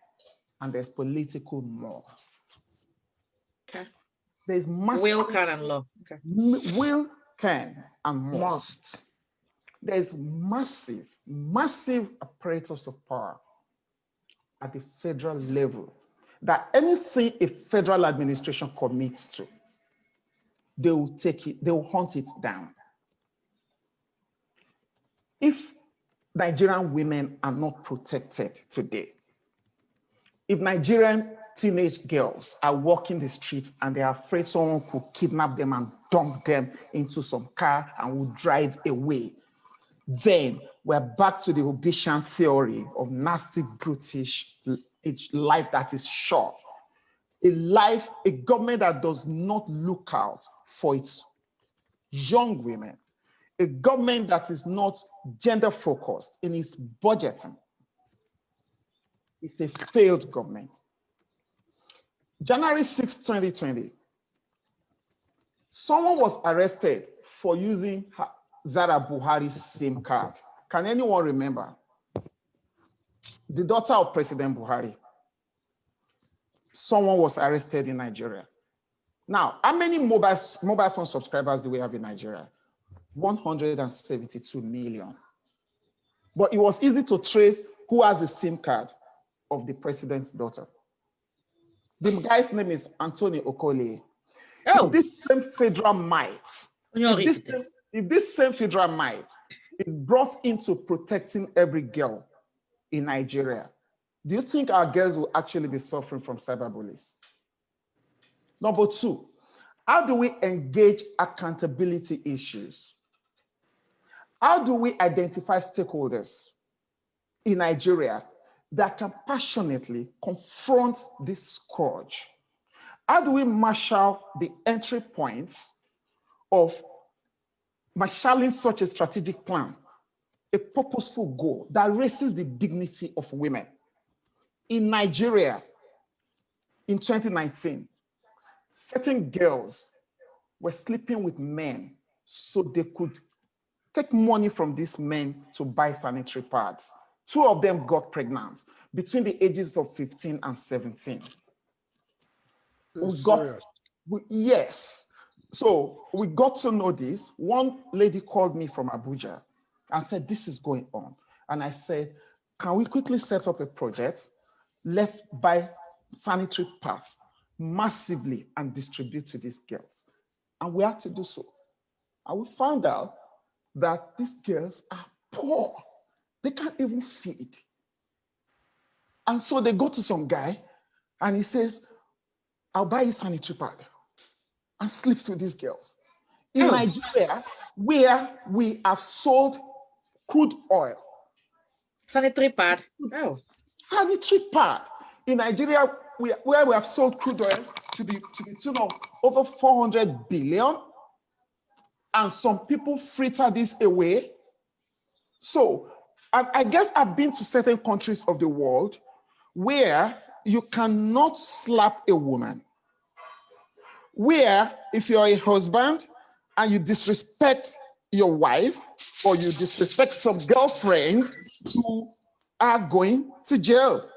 and there's political must. Okay. There's massive will, can, and law. Okay. Will, can, and must. There's massive apparatus of power at the federal level that anything a federal administration commits to, they will take it, they will hunt it down. If Nigerian women are not protected today, if Nigerian teenage girls are walking the streets and they're afraid someone could kidnap them and dump them into some car and will drive away, then we're back to the Obitian theory of nasty, brutish life that is short. A government that does not look out for its young women, a government that is not gender focused in its budgeting. It's a failed government. January 6, 2020, someone was arrested for using Zara Buhari's SIM card. Can anyone remember? The daughter of President Buhari. Someone was arrested in Nigeria. Now, how many mobile phone subscribers do we have in Nigeria? 172 million. But it was easy to trace who has the SIM card of the president's daughter. The guy's name is Anthony Okole. Oh. If this same federal might, if this same federal might is brought into protecting every girl in Nigeria, do you think our girls will actually be suffering from cyberbullies? Number two, how do we engage accountability issues? How do we identify stakeholders in Nigeria that can passionately confront this scourge? How do we marshal the entry points of marshalling such a strategic plan, a purposeful goal that raises the dignity of women? In Nigeria, in 2019, certain girls were sleeping with men so they could take money from these men to buy sanitary pads. 2 of them got pregnant between the ages of 15 and 17. Yes. So we got to know this. One lady called me from Abuja and said, this is going on. And I said, can we quickly set up a project? Let's buy sanitary pads massively and distribute to these girls. And we had to do so. And we found out that these girls are poor. They can't even feed. And so they go to some guy and he says, I'll buy you sanitary pad, and sleeps with these girls. In Nigeria, where we have sold crude oil. Sanitary pad. Oh. Sanitary pad. In Nigeria, where we have sold crude oil to the tune of over 400 billion, and some people fritter this away. So, and I guess I've been to certain countries of the world where you cannot slap a woman. Where if you're a husband and you disrespect your wife or you disrespect some girlfriends, you are going to jail.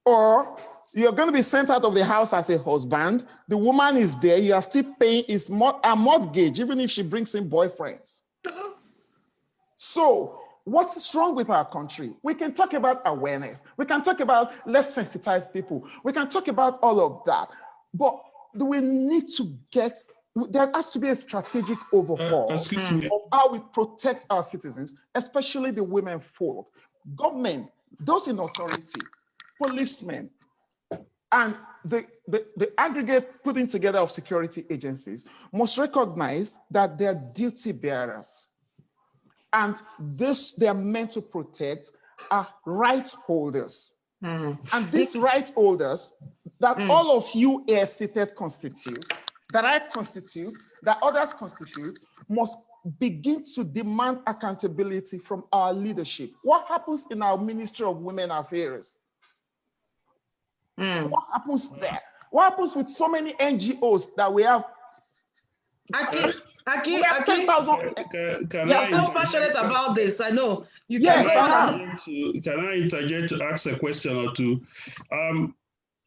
Or you're going to be sent out of the house as a husband. The woman is there. You are still paying a mortgage, even if she brings in boyfriends. So what's wrong with our country? We can talk about awareness. We can talk about let's sensitize people. We can talk about all of that. But we need to there has to be a strategic overhaul of how we protect our citizens, especially the women folk. Government, those in authority, policemen, and the aggregate putting together of security agencies must recognize that they're duty bearers. And they are meant to protect are right holders. And these right holders that all of you here seated constitute, that I constitute, that others constitute, must begin to demand accountability from our leadership. What happens in our Ministry of Women Affairs? What happens there? What happens with so many NGOs that we have? Aki, Can you're so passionate about this. I know. Can I interject to ask a question or two?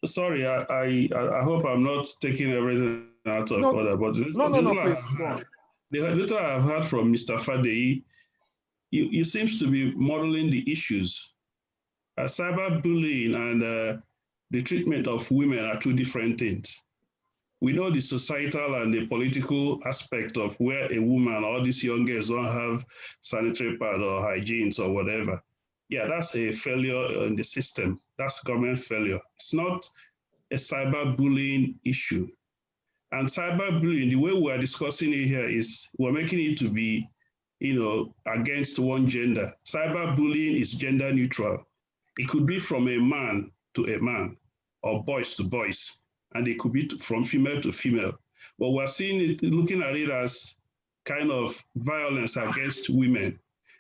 Sorry, I hope I'm not taking everything out of order, but please go on. The little I've heard from Mr. Fadei, you seems to be modeling the issues. Cyberbullying and the treatment of women are two different things. We know the societal and the political aspect of where a woman, all these young girls don't have sanitary pad or hygienes or whatever. Yeah, that's a failure in the system. That's government failure. It's not a cyberbullying issue. And cyberbullying, the way we're discussing it here is we're making it to be, against one gender. Cyberbullying is gender neutral. It could be from a man to a man or boys to boys. And it could be from female to female. But we're seeing it, looking at it as kind of violence against women.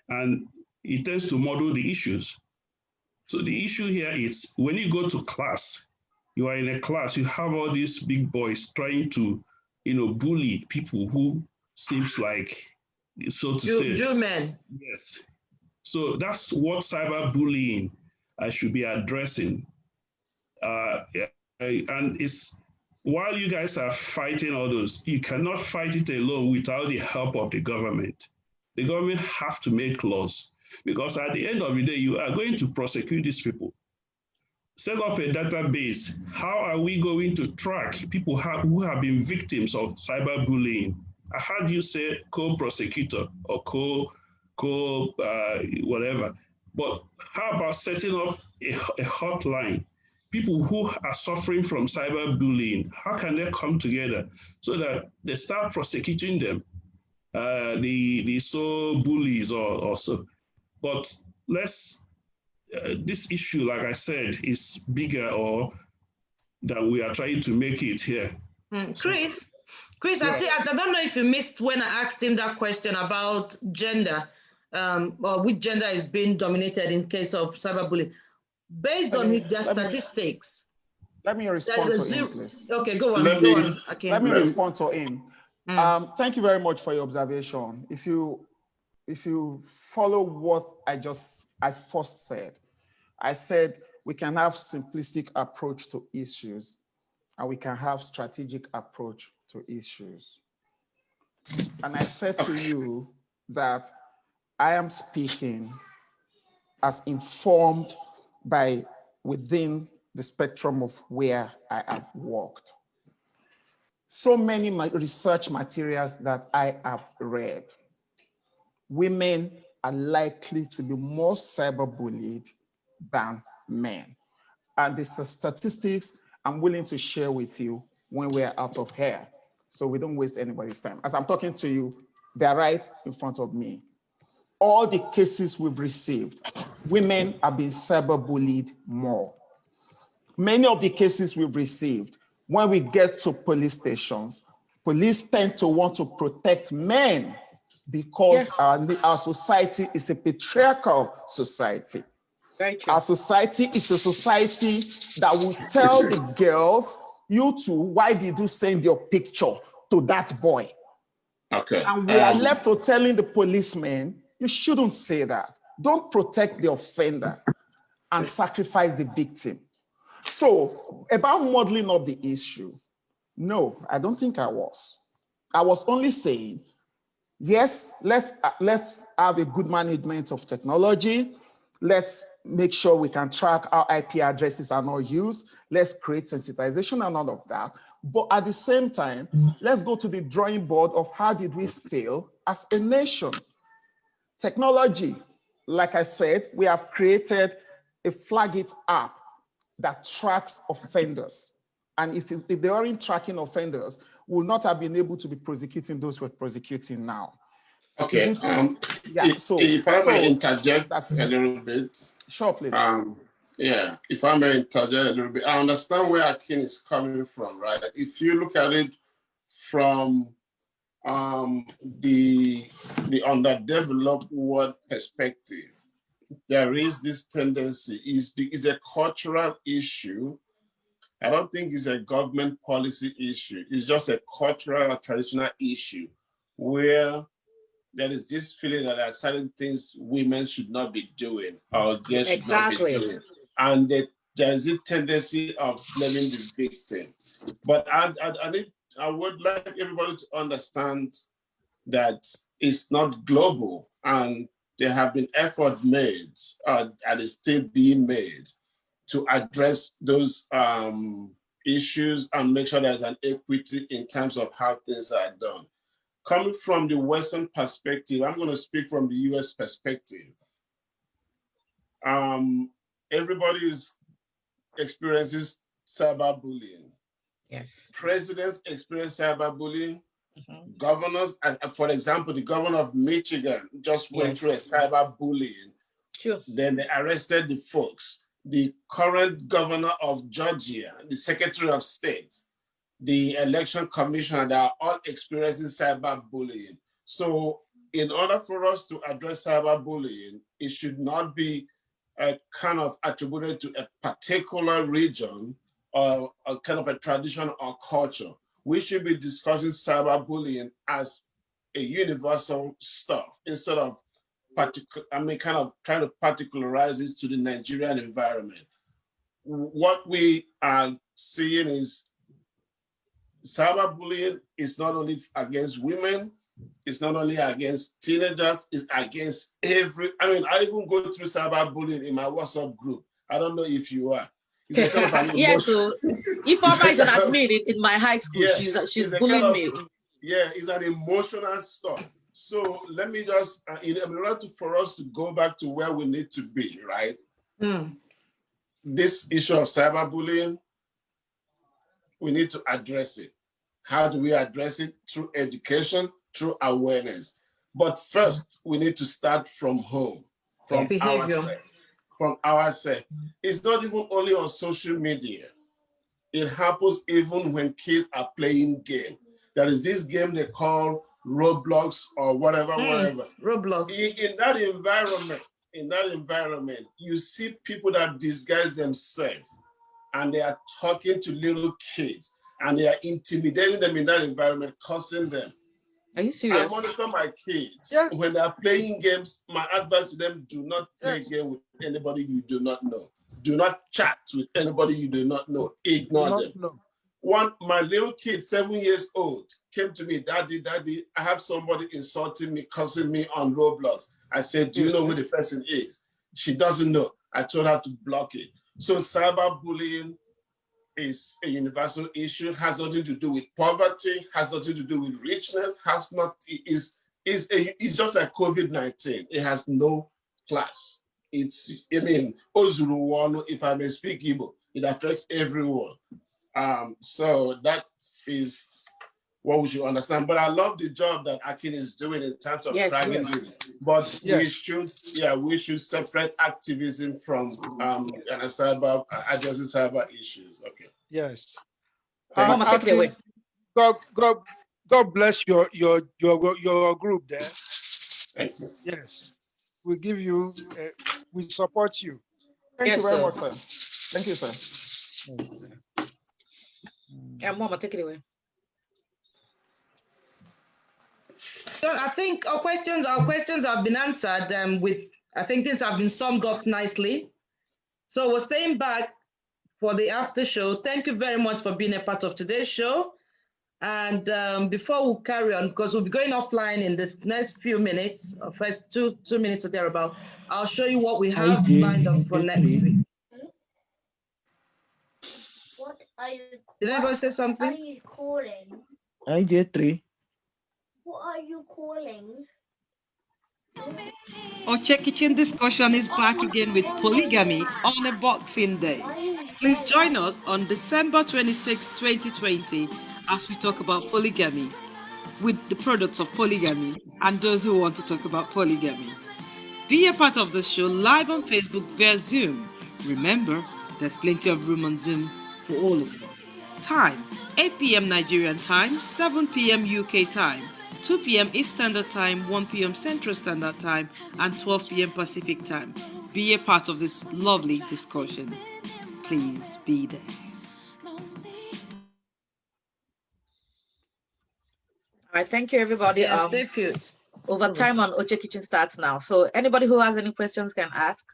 And it tends to model the issues. So the issue here is when you go to class, you are in a class, you have all these big boys trying to, bully people who seems like, so to say. Jew men. Yes. So that's what cyberbullying I should be addressing. And it's while you guys are fighting all those, you cannot fight it alone without the help of the government. The government have to make laws because at the end of the day, you are going to prosecute these people. Set up a database. How are we going to track people who have been victims of cyberbullying? I heard you say co-prosecutor or whatever. But how about setting up a hotline? People who are suffering from cyberbullying, how can they come together so that they start prosecuting them, the bullies or so? But this issue, like I said, is bigger than we are trying to make it here. Chris, I don't know if you missed when I asked him that question about gender, or which gender is being dominated in case of cyberbullying. Based on their statistics. Let me respond to him, please. Okay, go on. Okay. Let me respond to him. Thank you very much for your observation. If you follow what I first said, I said we can have simplistic approach to issues and we can have strategic approach to issues. And I said to you that I am speaking as informed by within the spectrum of where I have worked. So many research materials that I have read, women are likely to be more cyberbullied than men. And this is statistics I'm willing to share with you when we're out of here, so we don't waste anybody's time. As I'm talking to you, they're right in front of me. All the cases we've received, women have been cyberbullied more. Many of the cases we've received, when we get to police stations, police tend to want to protect men because our society is a patriarchal society. Very true. Our society is a society that will tell the girls, you two, why did you send your picture to that boy? Okay. And we are left to telling the policemen, you shouldn't say that. Don't protect the offender and sacrifice the victim. So about modeling up the issue, no, I don't think I was. I was only saying, yes, let's have a good management of technology. Let's make sure we can track how IP addresses are not used. Let's create sensitization and all of that. But at the same time, let's go to the drawing board of how did we fail as a nation. Technology, like I said, we have created a Flagit app that tracks offenders. And if they aren't tracking offenders, we will not have been able to be prosecuting those we're prosecuting now. Okay. If I may interject a little bit. Sure, please. Yeah, if I may interject a little bit. I understand where Akin is coming from, right? If you look at it from the underdeveloped world perspective, there is this tendency, is a cultural issue. I don't think it's a government policy issue. It's just a cultural or traditional issue where there is this feeling that there are certain things women should not be doing or girls should not be doing. And there is a tendency of blaming the victim. But I would like everybody to understand that it's not global, and there have been efforts made and is still being made to address those issues and make sure there's an equity in terms of how things are done. Coming from the Western perspective, I'm going to speak from the US perspective. Everybody experiences cyberbullying. Yes. Presidents experience cyberbullying. Governors, for example, the governor of Michigan just went through a cyberbullying. Sure. Then they arrested the folks. The current governor of Georgia, the Secretary of State, the election commissioner, they are all experiencing cyberbullying. So in order for us to address cyberbullying, it should not be kind of attributed to a particular region or a kind of a tradition or culture. We should be discussing cyberbullying as a universal stuff instead of kind of trying to particularize it to the Nigerian environment. What we are seeing is cyberbullying is not only against women, it's not only against teenagers, it's against I even go through cyberbullying in my WhatsApp group. I don't know if you are. It's kind of yes, so Ifeoma is an admin in my high school. Yeah, she's bullying me. Yeah, it's an emotional stuff. So let me just, in order for us to go back to where we need to be, right? This issue of cyberbullying, we need to address it. How do we address it? Through education, through awareness. But first, we need to start from home, from ourselves. It's not even only on social media. It happens even when kids are playing game. There is this game they call Roblox or whatever. Roblox. In that environment, you see people that disguise themselves and they are talking to little kids and they are intimidating them in that environment, cursing them. Are you I serious? monitor my kids. Yes. When they are playing games, my advice to them, do not play Yes. game with anybody you do not know. Do not chat with anybody you do not know. Ignore them. No. My little kid, 7 years old, came to me, Daddy, I have somebody insulting me, cursing me on Roblox. I said, do you know who the person is? She doesn't know. I told her to block it. So cyberbullying is a universal issue, has nothing to do with poverty, has nothing to do with richness, is just like COVID-19. It has no class. Ozuru, if I may speak Igbo, it affects everyone. So that is what we should understand. But I love the job that Akin is doing in terms of flagging it. But we should separate activism from cyber addressing cyber issues. Okay. Yes. Mama, take it away. God bless your group there. Thank you. Yes. We give you we support you. Thank you very sir. much, sir. Thank you, sir. Yeah, Mama, take it away. So I think our questions have been answered I think things have been summed up nicely. So we're staying back for the after show. Thank you very much for being a part of today's show. And before we carry on, because we'll be going offline in the next few minutes, first two minutes or thereabout, I'll show you what we have lined up for next week. What are you? Did anybody say something? What are you calling? IJ3. What are you calling? Oche Kitchen Discussion is back again with polygamy on a Boxing Day. Please join us on December 26, 2020 as we talk about polygamy with the products of polygamy and those who want to talk about polygamy. Be a part of the show live on Facebook via Zoom. Remember, there's plenty of room on Zoom for all of us. Time, 8 p.m. Nigerian time, 7 p.m. UK time, 2 p.m. East Standard Time, 1 p.m. Central Standard Time, and 12 p.m. Pacific Time. Be a part of this lovely discussion. Please be there. All right, thank you, everybody. Yes, stay put. Overtime on Oche Kitchen starts now. So anybody who has any questions can ask.